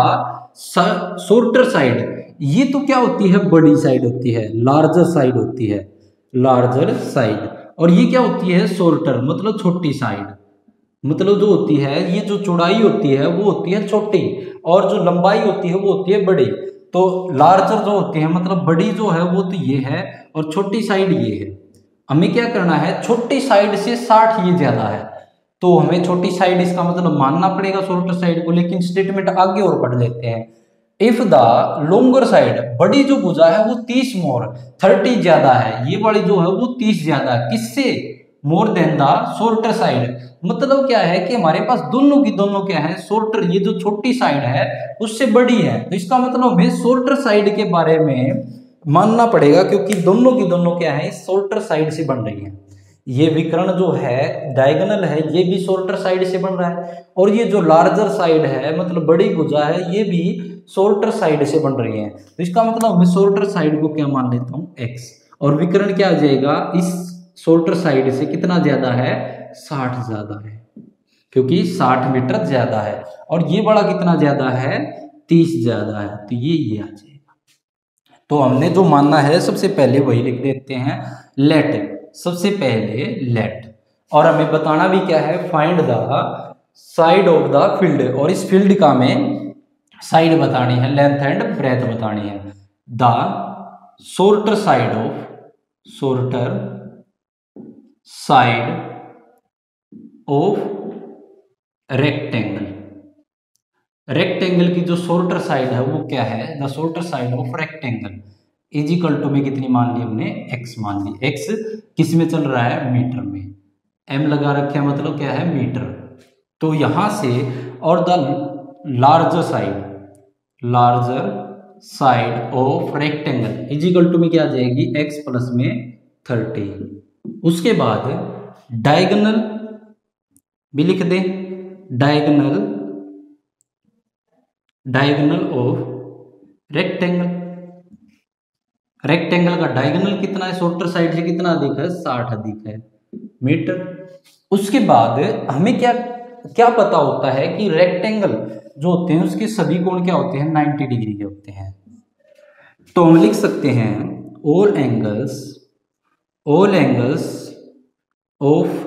शॉर्टर साइड। ये तो क्या होती है बड़ी साइड होती है, लार्जर साइड होती है, लार्जर साइड। और ये क्या होती है शॉर्टर, मतलब छोटी साइड, मतलब जो होती है ये जो चौड़ाई होती है वो होती है छोटी, और जो लंबाई होती है वो होती है बड़ी। तो लार्जर जो होती है मतलब बड़ी जो है वो तो ये है, और छोटी साइड ये है। हमें क्या करना है, छोटी साइड से 60 ये ज्यादा है, तो हमें छोटी साइड इसका मतलब मानना पड़ेगा शॉर्टर साइड को। लेकिन स्टेटमेंट आगे और पढ़ लेते हैं। इफ द लोंगर साइड, बड़ी जो भुजा है वो 30 मोर, 30 ज्यादा है, ये वाली जो है वो 30 ज्यादा है, किससे, more than the shorter side. मतलब क्या है कि हमारे पास दोनों की दोनों क्या है शॉर्टर, ये जो छोटी साइड है उससे बड़ी है, तो इसका मतलब हमें शॉर्टर साइड के बारे में मानना पड़ेगा, क्योंकि दोनों की दोनों क्या है शॉर्टर साइड से बन रही है। ये विकर्ण जो है डायगोनल है ये भी शॉर्टर साइड से बन रहा है, और ये जो लार्जर साइड है मतलब बड़ी भुजा है ये भी शॉर्टर साइड से बन रही है। तो इसका मतलब मैं शॉर्टर साइड को क्या मान लेता हूँ x, और विकर्ण क्या आ जाएगा इस शॉर्टर साइड से कितना ज्यादा है, 60 ज्यादा है, क्योंकि 60 मीटर ज्यादा है। और ये बड़ा कितना ज्यादा है, 30 ज्यादा है, तो ये आ जाएगा। तो हमने जो मानना है सबसे पहले वही लिख देते हैं, लेट, सबसे पहले लेट। और हमें बताना भी क्या है, find the side of the field, और इस फील्ड का हमें साइड बतानी है, लेंथ एंड ब्रेथ बतानी है। The shorter side of, shorter side of rectangle, rectangle की जो शॉर्टर साइड है वो क्या है, the shorter side of rectangle is equal to में कितनी मान ली हमने, x मान ली। x किस में चल रहा है, मीटर में, m लगा रखे है मतलब क्या है मीटर। तो यहां से, और the larger side, larger side of rectangle is equal to में क्या आ जाएगी, x प्लस में 30। उसके बाद डायगोनल भी लिख दे, diagonal, diagonal of rectangle, rectangle का डायगोनल कितना है, शॉर्टर साइड से कितना अधिक है, 60 अधिक है मीटर। उसके बाद हमें क्या क्या पता होता है कि रेक्टेंगल जो होते हैं उसके सभी कोण क्या होते हैं, 90 डिग्री के होते हैं। तो हम लिख सकते हैं all angles, all angles of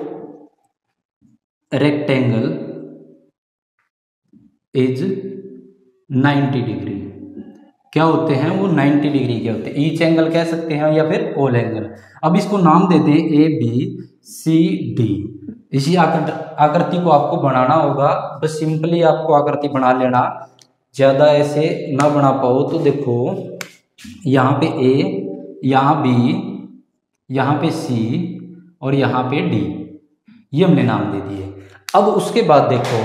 rectangle is 90 degree, क्या होते हैं वो 90 डिग्री के होते हैं। ईच एंगल कह सकते हैं या फिर ऑल एंगल। अब इसको नाम देते हैं ए बी सी डी। इसी आकृति को आपको बनाना होगा, बस सिंपली आपको आकृति बना लेना, ज्यादा ऐसे ना बना पाओ तो देखो यहाँ पे ए, यहाँ बी, यहाँ पे सी और यहाँ पे डी, ये हमने नाम दे दिए। अब उसके बाद देखो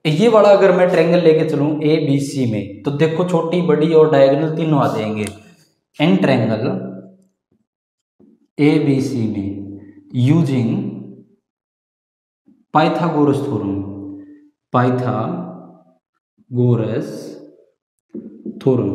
ये वाला अगर मैं ट्रायंगल लेके चलूं ए बी सी में, तो देखो छोटी बड़ी और डायगोनल तीनों आ जाएंगे। An triangle A B C में using Pythagoras theorem, Pythagoras theorem,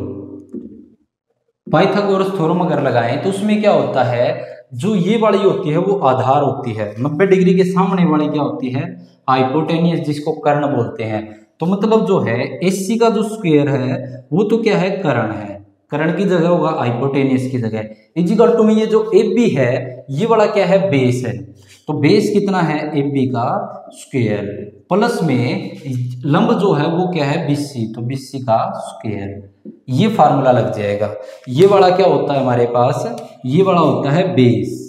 Pythagoras theorem अगर लगाएं तो उसमें क्या होता है, जो ये वाली होती है वो आधार होती है, 90 डिग्री के सामने वाली क्या होती है, हाइपोटेनियस, जिसको कर्ण बोलते हैं। तो मतलब जो है एसी का जो स्क्वायर है वो तो क्या है, कर्ण है, कर्ण की जगह होगा हाइपोटेनियस की जगह। इजिकल टू में ये जो ए बी है ये वाला क्या है, बेस है। तो बेस कितना है, ए बी का स्क्वायर, प्लस में लंब जो है वो क्या है, बीसी, तो बीसी का स्क्वायर, ये फार्मूला लग जाएगा। ये वाला क्या होता है हमारे पास, ये वाला होता है बेस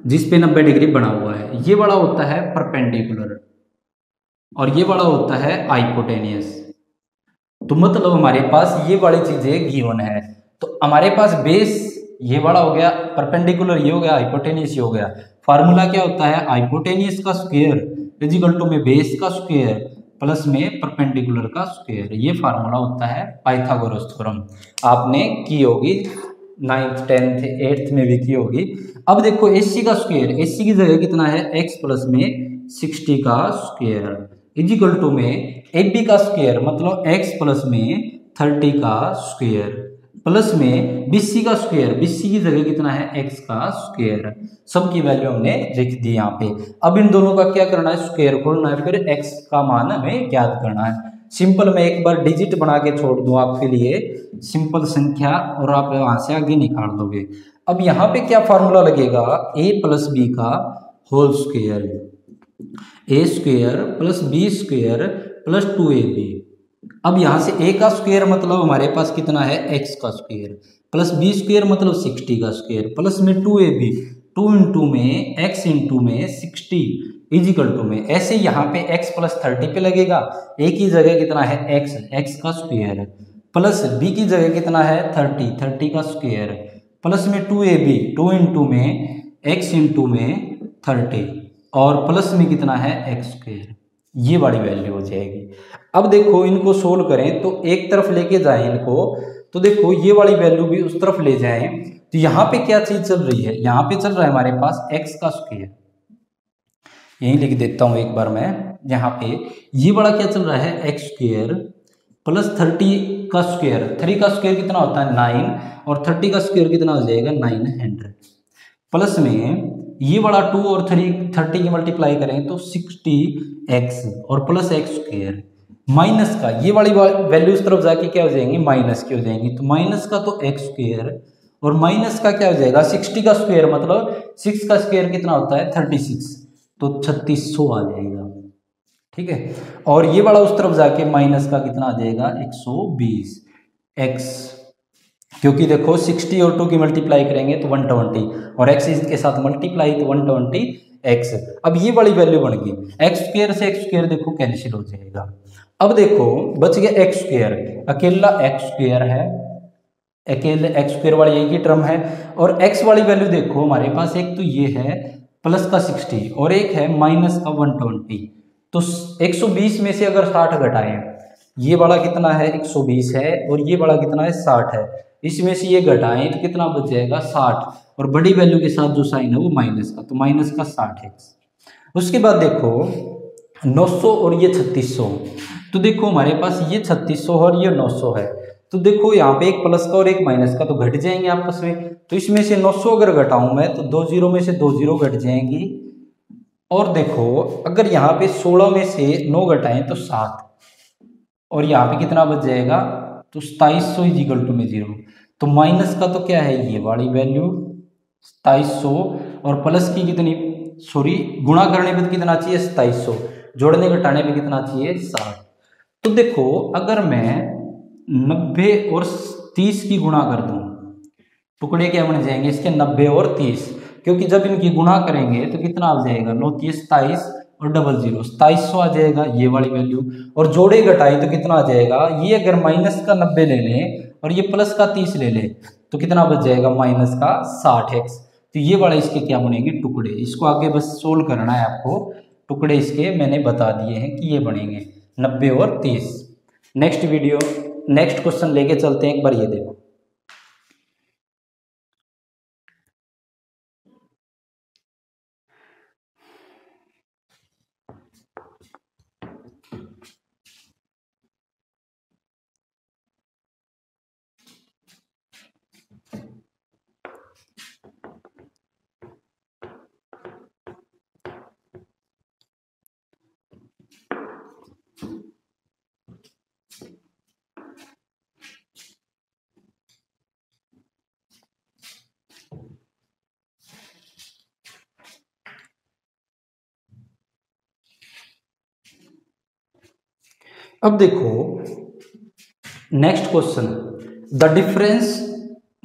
जिसपे 90 डिग्री बना हुआ है, ये वाला होता है परपेंडिकुलर और ये वाला होता है हाइपोटेनियस। तो मतलब हमारे पास ये वाली चीजें गिवन है। तो हमारे पास बेस ये वाला हो गया परपेंडिकुलर, ये हो गया हाइपोटेनियस, ये हो गया। फार्मूला क्या होता है, हाइपोटेनियस का स्क्वायर इज इक्वल टू में बेस का स्क्वायर प्लस में परपेंडिकुलर का स्क्वायर। ये फार्मूला होता है पाइथागोरस थ्योरम। आपने की होगी 9th 10th 8th में भी की होगी। अब देखो AC का स्क्वायर, AC की जगह कितना है x प्लस में 60 का स्क्वायर इज इक्वल टू में AB का स्क्वायर मतलब x प्लस में 30 का स्क्वायर प्लस में BC का स्क्वायर, BC की जगह कितना है x का स्क्वायर। सबकी वैल्यू हमने लिख दी यहाँ पे। अब इन दोनों का क्या करना है, स्क्वायर खोलना है, फिर x का मान हमें ज्ञात करना है। सिंपल मैं एक बार डिजिट बना के छोड़ दूं आपके लिए, सिंपल संख्या, और आप वहां से आगे निकाल दोगे। अब यहाँ पे क्या फार्मूला लगेगा, a प्लस बी का whole square, a square plus B square plus 2ab। अब यहाँ से a का स्क्वायर मतलब हमारे पास कितना है x का स्क्वायर, प्लस b स्क्वायर मतलब 60 का स्क्वायर प्लस में 2ab, 2 इंटू में x इंटू में 60 इजिकल टू में, ऐसे यहाँ पे x प्लस 30 पे लगेगा, a की जगह कितना है x का स्क्वायर प्लस b की जगह कितना है 30 का स्क्वायर प्लस में 2ab, 2 इंटू में x इंटू में 30 और प्लस में कितना है x स्क्वायर। ये वाली वैल्यू हो जाएगी। अब देखो इनको सोल्व करें तो एक तरफ लेके जाएं इनको, तो देखो ये वाली वैल्यू भी उस तरफ ले जाएं, तो यहाँ पे क्या चीज चल रही है, यहाँ पे चल रहा है हमारे पास x का स्क्वायर। यही लिख देता हूँ एक बार मैं, यहाँ पे ये बड़ा क्या चल रहा है x स्क्वायर प्लस 30 का स्क्वायर, 3 का स्क्वायर कितना होता है 9 और 30 का स्क्वायर कितना हो जाएगा 900 प्लस में ये बड़ा 2 और 30 की मल्टीप्लाई करें तो 60x और प्लस x स्क्वायर माइनस का, ये वाली वैल्यू इस तरफ जाके क्या हो जाएंगी माइनस की हो जाएंगी, तो माइनस का तो x स्क्वायर और माइनस का क्या हो जाएगा 60 का स्क्वायर मतलब 6 का स्क्वायर कितना होता है 36, तो 3600 आ जाएगा। ठीक है, और ये वाला उस तरफ जाके माइनस का कितना आ जाएगा 120 x, क्योंकि देखो 60 और 2 की मल्टीप्लाई करेंगे तो 120 और x इसके साथ मल्टीप्लाई तो 120x। अब ये वाली वैल्यू बन गई, x स्क्वायर से x स्क्वायर देखो कैंसिल हो जाएगा। अब देखो बच गया x स्क्वायर, अकेला x स्क्वायर है, अकेले x स्क्वायर वाली यही की टर्म है, और x वाली वैल्यू देखो हमारे पास एक तो ये है प्लस का 60 और एक है माइनस का 120, तो 120 में से अगर 60 घटाएं, ये वाला कितना है 120 है और ये वाला कितना है 60 है, इसमें से ये घटाएं तो कितना बच जाएगा 60, और बड़ी वैल्यू के साथ जो साइन है वो माइनस का, तो माइनस का 60x। उसके बाद देखो 900 और ये 3600, तो देखो हमारे पास ये 3600 और ये 900 है, तो देखो यहाँ पे एक प्लस का और एक माइनस का तो घट जाएंगे आपस में, तो इसमें से 900 अगर घटाऊं मैं तो 2 जीरो में से 2 जीरो घट जाएंगी, और देखो अगर यहाँ पे 16 में से 9 घटाएं तो 7, और यहाँ पे कितना बच जाएगा तो 2700 इजिकल टू में 0, तो माइनस का तो क्या है ये वाली वैल्यू 2700 और प्लस की कितनी, सॉरी गुणा करने पे कितना चाहिए 2700, जोड़ने घटाने पे कितना चाहिए 60। तो देखो अगर मैं 90 और 30 की गुणा कर दूं, टुकड़े क्या बन जाएंगे इसके 90 और 30, क्योंकि जब इनकी गुणा करेंगे तो कितना आ जाएगा 9 30 27 और डबल 0 2700 आ जाएगा ये वाली वैल्यू, और जोड़े घटाए तो कितना आ जाएगा, ये अगर माइनस का 90 ले लें और ये प्लस का 30 ले लें तो कितना बच जाएगा माइनस का 60x। तो ये वाला इसके क्या बनेंगे टुकड़े, इसको आगे बस सोल्व करना है आपको, टुकड़े इसके मैंने बता दिए हैं कि ये बनेंगे 90 और 30। नेक्स्ट क्वेश्चन लेके चलते हैं, एक बार ये देखो। अब देखो नेक्स्ट क्वेश्चन, द डिफरेंस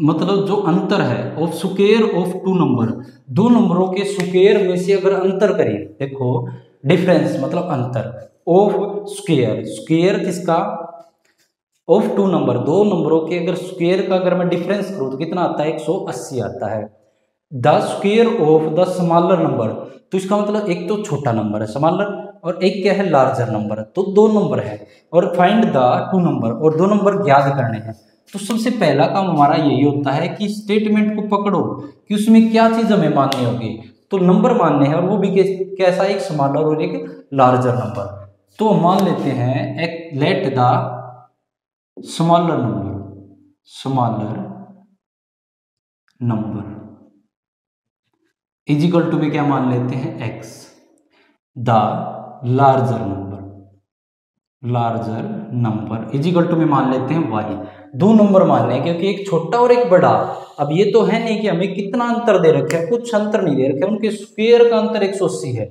मतलब जो अंतर है ऑफ स्क्वायर ऑफ 2 नंबर, 2 नंबरों के स्क्वायर में से अगर अंतर करें, देखो डिफरेंस मतलब अंतर, ऑफ स्क्वायर, स्क्वायर किसका ऑफ टू नंबर, दो नंबरों के अगर स्क्वायर का अगर मैं डिफरेंस करूँ तो कितना आता है, 180 आता है। The square of the smaller number, तो इसका मतलब एक तो छोटा नंबर है स्मॉलर, और एक क्या है, लार्जर नंबर, तो दो नंबर है। और फाइंड द टू नंबर, और दो नंबर ज्ञात करने हैं। तो सबसे पहला काम हमारा यही होता है कि स्टेटमेंट को पकड़ो कि उसमें क्या चीज हमें माननी होगी, तो नंबर मानने हैं, और वो भी कैसा, एक स्मॉलर और एक लार्जर नंबर। तो मान लेते हैं एक let the smaller number is equal to में क्या मान लेते हैं, x, the larger number is equal to में मान लेते हैं y। दो नंबर मानने हैं क्योंकि एक छोटा और एक बड़ा। अब ये तो है नहीं कि हमें कितना अंतर दे रखा है, कुछ अंतर नहीं दे रखा है, उनके स्क्वायर का अंतर 180 है,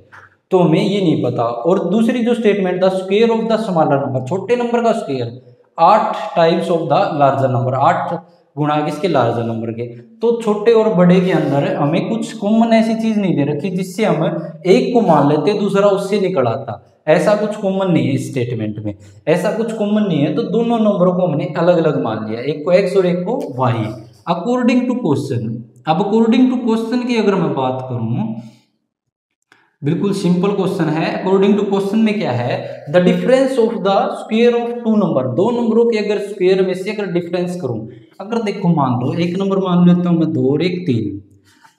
तो हमें ये नहीं पता। और दूसरी जो statement, the square of the smaller number, छोटे नंबर का square 8 times of the larger number, 8 गुणा किसके, लार्जर नंबर के। तो छोटे और बड़े के अंदर हमें कुछ कॉमन ऐसी चीज नहीं दे रखी जिससे हम एक को मान लेते दूसरा उससे निकल आता, ऐसा कुछ कॉमन नहीं है इस स्टेटमेंट में, ऐसा कुछ कॉमन नहीं है। तो दोनों नंबरों को हमने अलग अलग मान लिया, एक को x और एक को y अकॉर्डिंग टू क्वेश्चन। अब अकॉर्डिंग टू क्वेश्चन की अगर मैं बात करूं, बिल्कुल सिंपल क्वेश्चन है। अकॉर्डिंग टू क्वेश्चन में क्या है, the difference of the square of two number, दो नंबरों के अगर स्क्वायर में से अगर डिफरेंस करूं, अगर देखो मान लो एक नंबर मान लेता हूं मैं 2 और एक 3,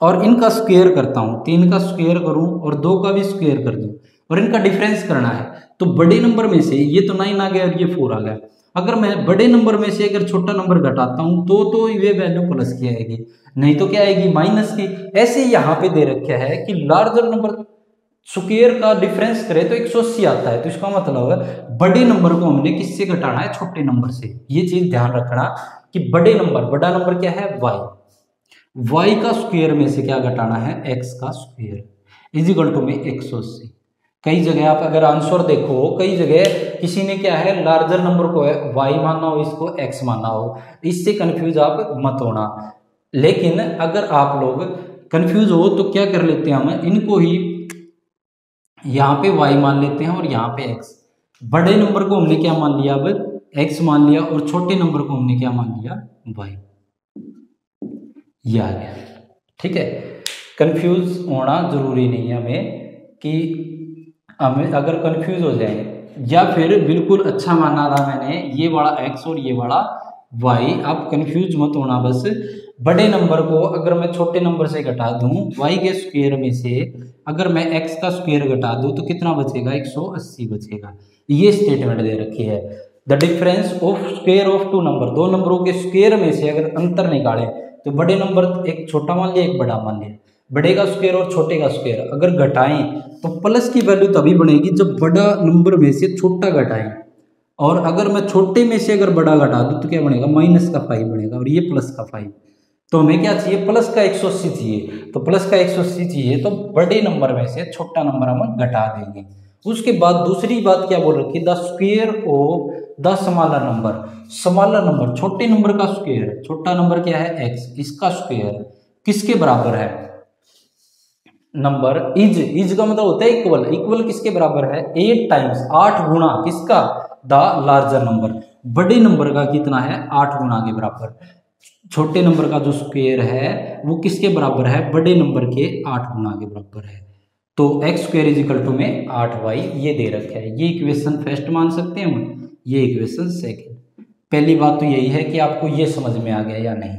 और इनका स्क्वायर करता हूं, 3 का स्क्वायर करूं और 2 का भी स्क्वायर कर दूं, और इनका डिफरेंस करना है, तो बड़े नंबर में से ये तो 9 आ गया और ये 4 आ गया। अगर मैं बड़े नंबर में से अगर छोटा नंबर घटाता हूं तो ये वैल्यू प्लस की आएगी, नहीं तो क्या आएगी, माइनस की। ऐसे यहाँ पे दे रखा है कि लार्जर नंबर स्क्वायर का डिफरेंस करे तो 180 आता है, तो इसका मतलब है बड़े नंबर को हमने किससे घटाना है, छोटे नंबर से। ये चीज ध्यान रखना कि बड़ा नंबर क्या है, y का स्क्वायर में से क्या घटाना है, x का स्क्वायर इज इक्वल टू में 180। कई जगह आप अगर आंसर देखो, कई जगह किसी ने क्या है, लार्जर नंबर को y माना हो, इसको x माना हो, इससे कंफ्यूज आप मत होना। लेकिन अगर आप लोग कंफ्यूज हो तो क्या कर लेते हैं, हम इनको ही यहाँ पे y मान लेते हैं और यहाँ पे x। बड़े नंबर को हमने क्या मान लिया, अब x मान लिया, और छोटे नंबर को हमने क्या मान लिया, y। ये आ गया, ठीक है। कंफ्यूज होना जरूरी नहीं है हमें, कि हमें अगर कंफ्यूज हो जाए, या फिर बिल्कुल अच्छा माना था मैंने ये वाला x और ये वाला y, आप कंफ्यूज मत होना। बस बड़े नंबर को अगर मैं छोटे नंबर से घटा दूं, y के स्क्वायर में से अगर मैं x का स्क्वायर घटा दूं तो कितना बचेगा, 180 बचेगा। ये स्टेटमेंट दे रखी है, the difference of square of two number, दो नंबरों के स्क्वायर में से अगर अंतर निकाले तो बड़े नंबर एक छोटा मान लिया एक बड़ा मान लिया, बड़े का स्क्वायर और छोटे का स्क्वायर अगर घटाएं तो प्लस की वैल्यू तभी बनेगी जब बड़ा नंबर में से छोटा घटाएं, और अगर मैं छोटे में से अगर बड़ा घटा दूं तो क्या बनेगा, माइनस का 5 बनेगा, और ये प्लस का 5। तो हमें क्या चाहिए, प्लस का 180 चाहिए, तो प्लस का 180 चाहिए तो बड़े नंबर में से छोटा नंबर हम घटा देंगे। उसके बाद दूसरी बात क्या बोल रखी, the square of the smaller number, छोटे नंबर का स्क्वायर, छोटा नंबर क्या है x, इसका स्क्वायर किसके बराबर है, नंबर इज का मतलब होता है इक्वल किसके बराबर है, 8 टाइम्स, 8 गुणा किसका, द लार्जर नंबर, बड़े नंबर का कितना है, 8 गुणा के बराबर। छोटे नंबर का जो स्क्वायर है वो किसके बराबर है, बड़े नंबर के 8 गुना के बराबर है। तो x square is equal to में 8y ये दे रखा है। ये इक्वेशन फर्स्ट मान सकते हैं हम, ये इक्वेशन सेकंड। पहली बात तो यही है कि आपको ये समझ में आ गया या नहीं,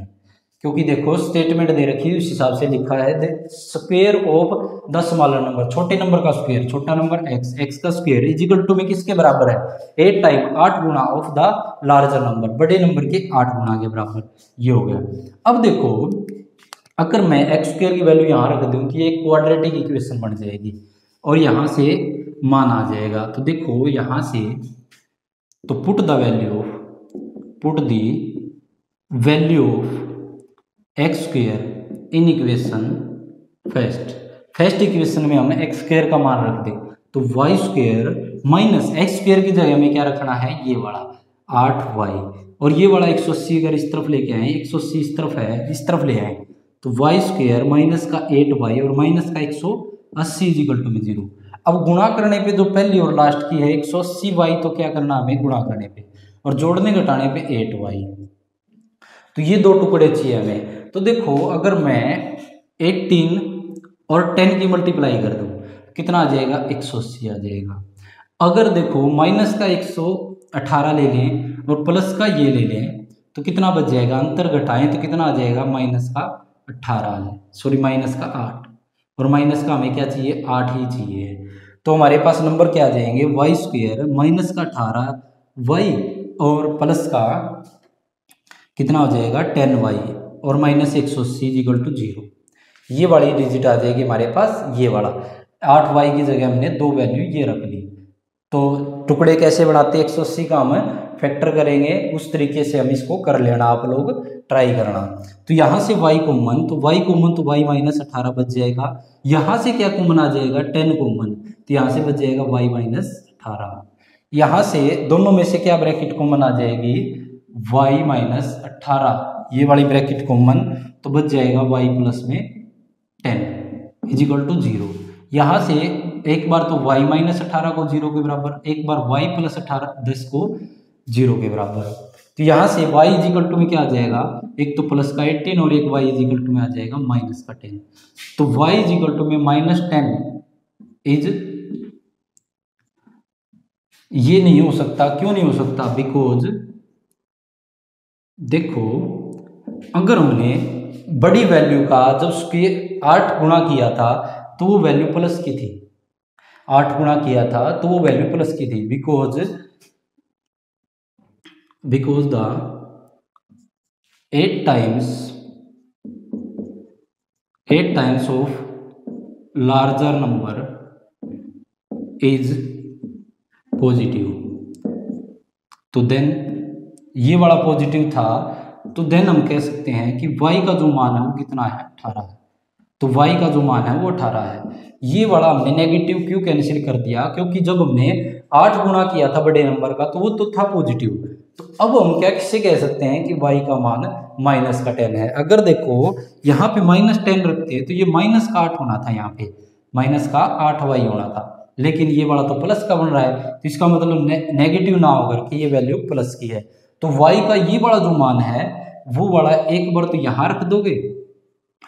क्योंकि देखो स्टेटमेंट दे रखी है उस हिसाब से लिखा है, the square of the smaller number, छोटे नंबर का स्क्वायर, छोटा नंबर x का स्क्वायर इज इक्वल टू में किसके बराबर है, 8 time 8 Guna of the larger number, बड़े नंबर के 8 गुना के बराबर। ये हो गया। अब देखो अगर मैं x स्क्वायर की वैल्यू यहाँ रख दूं कि एक क्वाड्रेटिक इक्वेशन बन जाएगी और यहाँ से मान आ जाएगा, तो देखो यहाँ से तो put the value of X square in equation first equation में हमने एक्स स्क्वायर का मान रख दे, तो Y square minus X square की जगह में क्या रखना है, ये वाला 8y, और ये वाला 180 अगर इस तरफ लेके आए, 180 इस तरफ है, इस तरफ ले आए, तो वाई स्क्वायर माइनस का 8y और माइनस का 180 इज इक्वल टू में 0। अब गुणा करने पे जो पहली और लास्ट की है 180y, तो क्या करना हमें गुणा करने पे, और जोड़ने घटाने पे 8y। तो ये दो टुकड़े चाहिए हमें। तो देखो अगर मैं 18 और 10 की मल्टीप्लाई कर दूँ कितना आ जाएगा, 180 आ जाएगा। अगर देखो माइनस का 118 ले लें और प्लस का ये ले लें तो कितना बच जाएगा, अंतर घटाएं तो कितना आ जाएगा, माइनस का 18 सॉरी माइनस का 8, और माइनस का हमें क्या चाहिए, 8 ही चाहिए। तो हमारे पास नंबर क्या आ जाएंगे, वाई स्क्वेयर माइनस का 18 वाई और प्लस का कितना हो जाएगा 10y और माइनस 180 इक्वल टू 0। ये वाली डिजिट आ जाएगी हमारे पास, ये वाला 8y की जगह हमने दो वैल्यू ये रख ली। तो टुकड़े कैसे बनाते हैं, 180 का हम फैक्टर करेंगे, उस तरीके से हम इसको कर लेना, आप लोग ट्राई करना। तो यहाँ से y कॉमन, तो y कॉमन तो y माइनस 18 बच जाएगा। यहाँ से क्या कॉमन आ जाएगा, 10 कॉमन, तो यहाँ से बच जाएगा y माइनस 18। यहाँ से दोनों में से क्या ब्रैकेट कॉमन आ जाएगी, y माइनस 18, ये वाली ब्रैकेट कॉमन, तो बच जाएगा y प्लस में 10 इजिकल टू 0। यहाँ से एक बार तो y माइनस 18 को 0 के बराबर, एक बार y प्लस 18 10 को 0 के बराबर। तो यहाँ से y इजिकल टू में क्या आ जाएगा, एक तो प्लस का 18 और एक y इजिकल टू में आ जाएगा माइनस का 10। तो y इजिकल टू में माइनस 10 इज, ये नहीं हो सकता, क्यों नहीं हो सकता, बिकॉज देखो अगर हमने बड़ी वैल्यू का जब उसके 8 गुणा किया था तो वो वैल्यू प्लस की थी, 8 गुणा किया था तो वो वैल्यू प्लस की थी, because the 8 times of larger number is positive. तो देन ये वाला पॉजिटिव था, तो देन हम कह सकते हैं कि y का जो मान है वो कितना है, 18 है। तो y का जो मान है वो 18 है। ये वाला हमने नेगेटिव क्यों कैंसिल कर दिया, क्योंकि जब हमने 8 गुणा किया था बड़े नंबर का तो वो तो था पॉजिटिव। तो अब हम क्या किससे कह सकते हैं कि y का मान माइनस का 10 है। अगर देखो यहाँ पे माइनस 10 रखते तो ये माइनस का 8 होना था, यहाँ पे माइनस का 8y होना था, लेकिन ये वाला तो प्लस का बन रहा है, तो इसका मतलब नेगेटिव ना होकर के ये वैल्यू प्लस की है। तो y का ये वाला जो मान है वो वाला एक बार तो यहाँ रख दोगे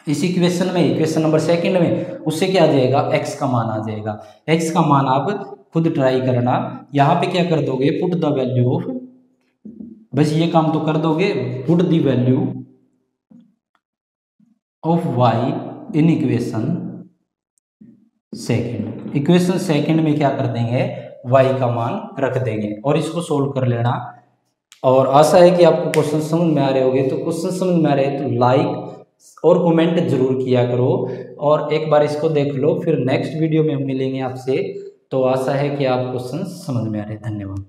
इस इक्वेशन में, इक्वेशन नंबर सेकंड में, उससे क्या आ जाएगा, x का मान आ जाएगा। x का मान आप खुद ट्राई करना, यहाँ पे क्या कर दोगे, पुट द वैल्यू ऑफ, बस ये काम तो कर दोगे, put the value of y in equation second. Equation second में क्या कर देंगे, y का मान रख देंगे और इसको सोल्व कर लेना। और आशा है कि आपको क्वेश्चन समझ में आ रहे होंगे। तो क्वेश्चन समझ में आ रहे हैं तो लाइक और कमेंट जरूर किया करो, और एक बार इसको देख लो, फिर नेक्स्ट वीडियो में हम मिलेंगे आपसे। तो आशा है कि आप क्वेश्चन समझ में आ रहे हैं। धन्यवाद।